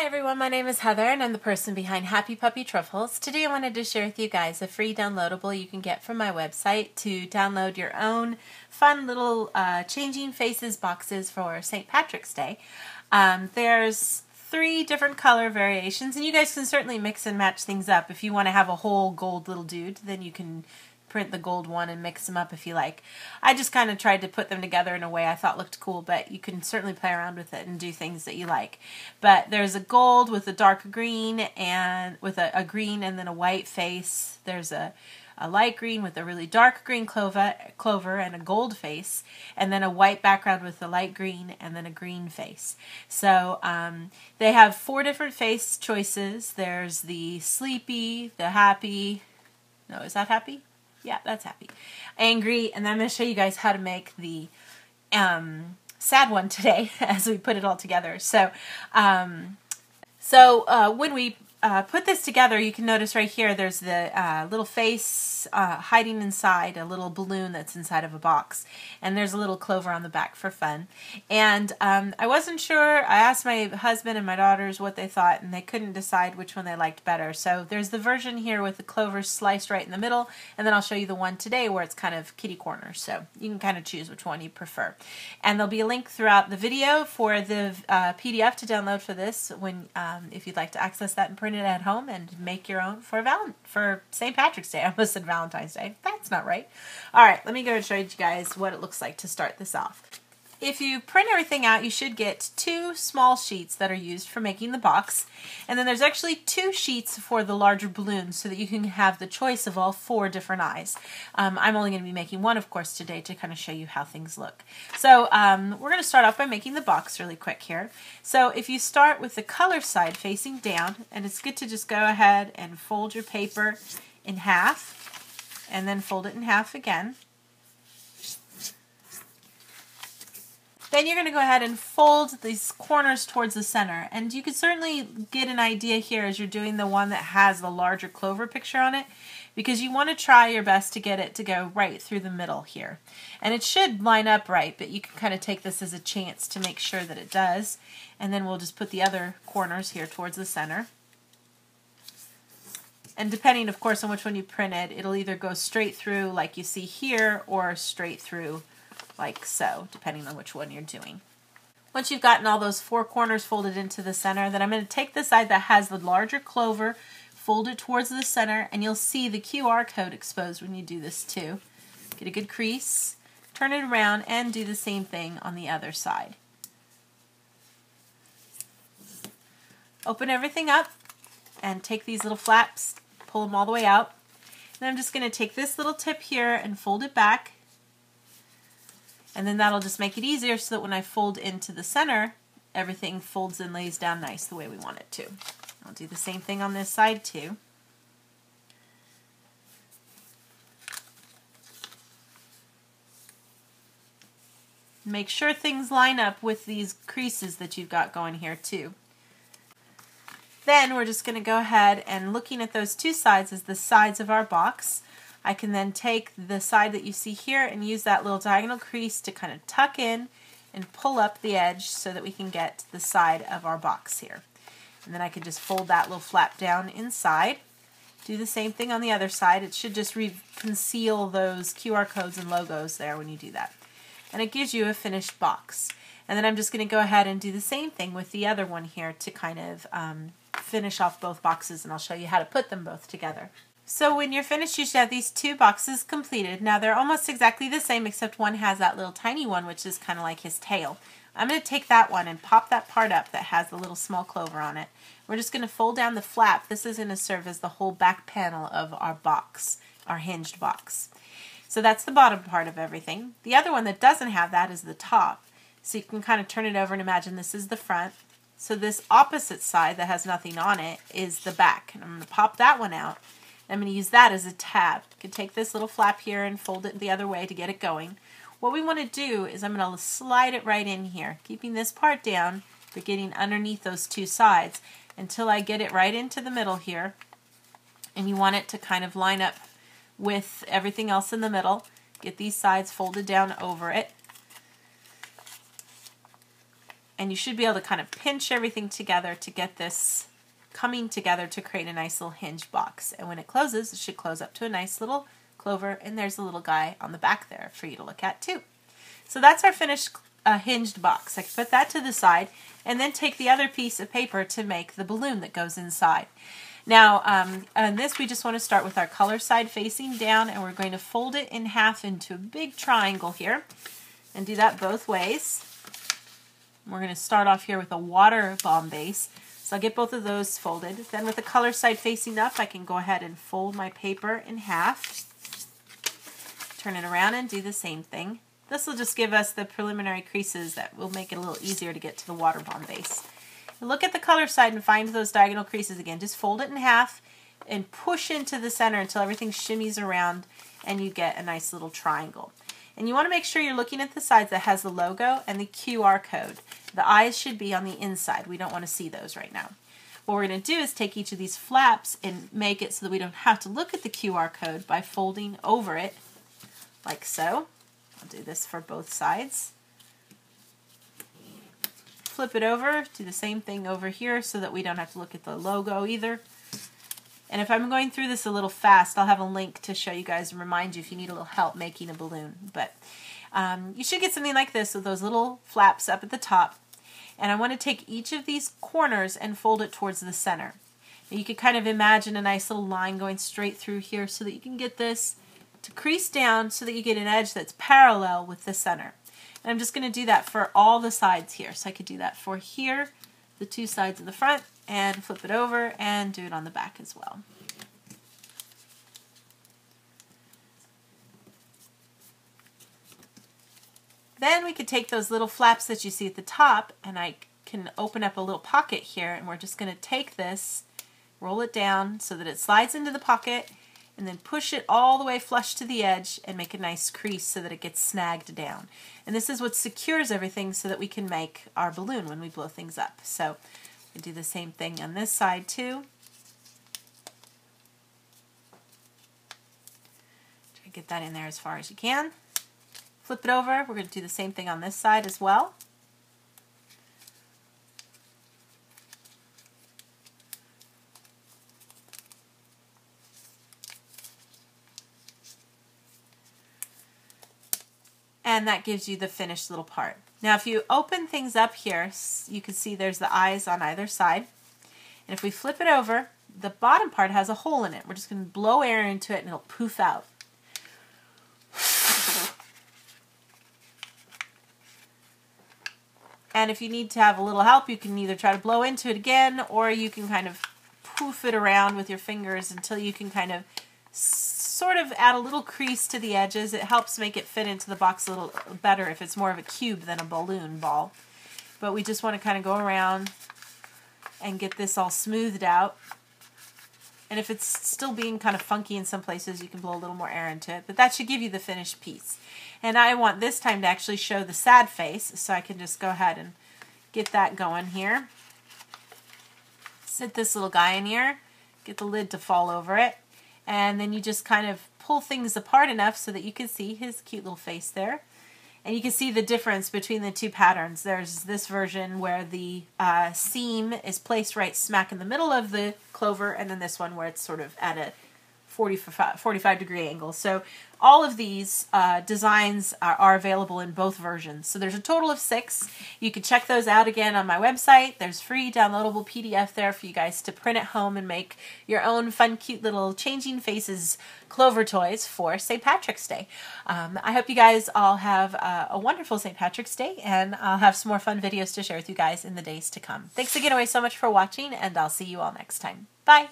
Hi everyone, my name is Heather and I'm the person behind happypuppytruffles. Today I wanted to share with you guys a free downloadable you can get from my website to download your own fun little changing faces boxes for St. Patrick's Day. There's 3 different color variations, and you guys can certainly mix and match things up. If you want to have a whole gold little dude, then you can print the gold one and mix them up if you like. I just kind of tried to put them together in a way I thought looked cool, but you can certainly play around with it and do things that you like. But there's a gold with a dark green and with a green and then a white face. There's a light green with a really dark green clover and a gold face, and then a white background with a light green and then a green face. So they have 4 different face choices. There's the sleepy, the happy, no, is that happy? Yeah, that's happy. Angry, and then I'm going to show you guys how to make the sad one today as we put it all together. So, when we put this together, you can notice right here there's the little face hiding inside a little balloon that's inside of a box. And there's a little clover on the back for fun. And I wasn't sure. I asked my husband and my daughters what they thought, and they couldn't decide which one they liked better. So there's the version here with the clover sliced right in the middle, and then I'll show you the one today where it's kind of kitty corner. So you can kind of choose which one you prefer. And there'll be a link throughout the video for the PDF to download for this when if you'd like to access that and print it at home and make your own for St. Patrick's Day. I almost said Valentine's Day. That's not right. All right, let me go and show you guys what it looks like to start this off. If you print everything out, you should get 2 small sheets that are used for making the box. And then there's actually 2 sheets for the larger balloons so that you can have the choice of all 4 different eyes. I'm only going to be making one, of course, today to kind of show you how things look. So we're going to start off by making the box really quick here. So if you start with the color side facing down, and it's good to just go ahead and fold your paper in half, and then fold it in half again. Then you're going to go ahead and fold these corners towards the center. And you can certainly get an idea here as you're doing the one that has the larger clover picture on it, because you want to try your best to get it to go right through the middle here. And it should line up right, but you can kind of take this as a chance to make sure that it does. And then we'll just put the other corners here towards the center. And depending, of course, on which one you printed, it'll either go straight through like you see here or straight through like so, depending on which one you're doing. Once you've gotten all those 4 corners folded into the center, then I'm going to take the side that has the larger clover, fold it towards the center, and you'll see the QR code exposed when you do this too. Get a good crease, turn it around, and do the same thing on the other side. Open everything up and take these little flaps, pull them all the way out. And I'm just going to take this little tip here and fold it back. And then that'll just make it easier so that when I fold into the center, everything folds and lays down nice the way we want it to. I'll do the same thing on this side too. Make sure things line up with these creases that you've got going here too. Then we're just going to go ahead and looking at those 2 sides as the sides of our box. I can then take the side that you see here and use that little diagonal crease to kind of tuck in and pull up the edge so that we can get the side of our box here. And then I can just fold that little flap down inside. Do the same thing on the other side. It should just conceal those QR codes and logos there when you do that. And it gives you a finished box. And then I'm just going to go ahead and do the same thing with the other one here to kind of finish off both boxes, and I'll show you how to put them both together. So when you're finished, you should have these 2 boxes completed. Now they're almost exactly the same, except one has that little tiny one, which is kind of like his tail. I'm going to take that one and pop that part up that has the little small clover on it. We're just going to fold down the flap. This is going to serve as the whole back panel of our box, our hinged box. So that's the bottom part of everything. The other one that doesn't have that is the top. So you can kind of turn it over and imagine this is the front. So this opposite side that has nothing on it is the back. And I'm going to pop that one out. I'm going to use that as a tab. You can take this little flap here and fold it the other way to get it going. What we want to do is I'm going to slide it right in here, keeping this part down, but getting underneath those 2 sides until I get it right into the middle here. And you want it to kind of line up with everything else in the middle. Get these sides folded down over it. And you should be able to kind of pinch everything together to get this coming together to create a nice little hinge box. And when it closes, it should close up to a nice little clover, and there's a little guy on the back there for you to look at too. So that's our finished hinged box. I can put that to the side and then take the other piece of paper to make the balloon that goes inside. Now on this we just want to start with our color side facing down, and we're going to fold it in half into a big triangle here and do that both ways. We're going to start off here with a Waterbomb Base. So I'll get both of those folded. Then with the color side facing up, I can go ahead and fold my paper in half. Turn it around and do the same thing. This will just give us the preliminary creases that will make it a little easier to get to the Waterbomb Base. Look at the color side and find those diagonal creases again. Just fold it in half and push into the center until everything shimmies around and you get a nice little triangle. And you want to make sure you're looking at the sides that has the logo and the QR code. The eyes should be on the inside. We don't want to see those right now. What we're going to do is take each of these flaps and make it so that we don't have to look at the QR code by folding over it like so. I'll do this for both sides. Flip it over, do the same thing over here so that we don't have to look at the logo either. And if I'm going through this a little fast, I'll have a link to show you guys and remind you if you need a little help making a balloon. But you should get something like this with those little flaps up at the top. And I want to take each of these corners and fold it towards the center. And you can kind of imagine a nice little line going straight through here so that you can get this to crease down so that you get an edge that's parallel with the center. And I'm just going to do that for all the sides here. So I could do that for here, the two sides of the front, and flip it over and do it on the back as well. Then we could take those little flaps that you see at the top, and I can open up a little pocket here, and we're just going to take this, roll it down so that it slides into the pocket, and then push it all the way flush to the edge and make a nice crease so that it gets snagged down. And this is what secures everything so that we can make our balloon when we blow things up. So we do the same thing on this side too. Try to get that in there as far as you can. Flip it over. We're going to do the same thing on this side as well. And that gives you the finished little part. Now if you open things up here, you can see there's the eyes on either side. And if we flip it over, the bottom part has a hole in it. We're just going to blow air into it and it'll poof out. And if you need to have a little help, you can either try to blow into it again, or you can kind of poof it around with your fingers until you can kind of sort of add a little crease to the edges. It helps make it fit into the box a little better if it's more of a cube than a balloon ball. But we just want to kind of go around and get this all smoothed out. And if it's still being kind of funky in some places, you can blow a little more air into it. But that should give you the finished piece. And I want this time to actually show the sad face, so I can just go ahead and get that going here. Sit this little guy in here, get the lid to fall over it, and then you just kind of pull things apart enough so that you can see his cute little face there. And you can see the difference between the two patterns. There's this version where the seam is placed right smack in the middle of the clover, and then this one where it's sort of at a 45 degree angle. So all of these designs are available in both versions. So there's a total of 6. You can check those out again on my website. There's free downloadable PDF there for you guys to print at home and make your own fun, cute little changing faces Clover toys for St. Patrick's Day. I hope you guys all have a wonderful St. Patrick's Day, and I'll have some more fun videos to share with you guys in the days to come. Thanks again so much for watching, and I'll see you all next time. Bye!